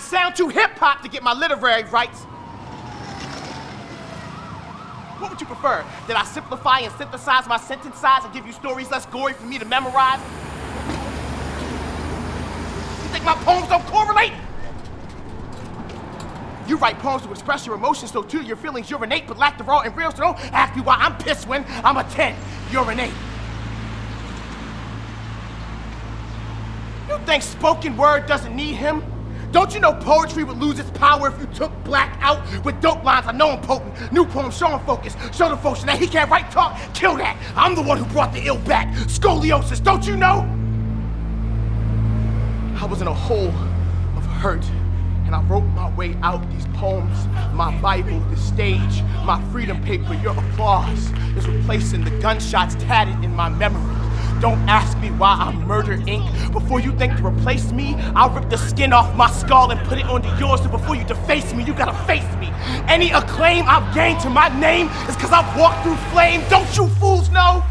sound too hip-hop to get my literary rights. What would you prefer? That I simplify and synthesize my sentence size and give you stories less gory for me to memorize? You think my poems don't correlate? You write poems to express your emotions, so too your feelings urinate, but lack the raw and real, so don't ask me why I'm pissed when I'm a 10. Urinate. You think spoken word doesn't need him? Don't you know poetry would lose its power if you took black out with dope lines? I know I'm potent. New poems, show him focus. Show the folks that he can't write talk. Kill that. I'm the one who brought the ill back. Scoliosis, don't you know? I was in a hole of hurt, and I wrote my way out. These poems, my Bible, the stage, my freedom paper. Your applause is replacing the gunshots tatted in my memory. Don't ask me why I murdered ink. Before you think to replace me, I'll rip the skin off my skull and put it onto yours. So before you deface me, you gotta face me. Any acclaim I've gained to my name is cause I've walked through flame. Don't you fools know?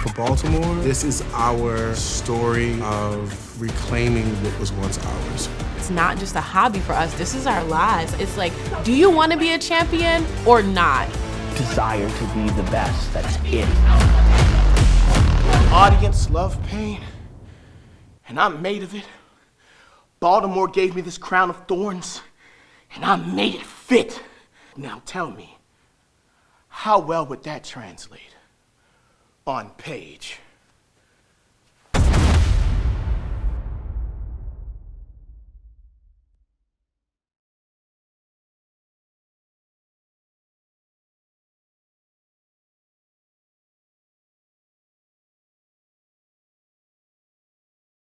For Baltimore, this is our story of reclaiming what was once ours. It's not just a hobby for us, this is our lives. It's like, do you want to be a champion or not? Desire to be the best, that's it. Audience love pain, and I'm made of it. Baltimore gave me this crown of thorns, and I made it fit. Now tell me, how well would that translate on page?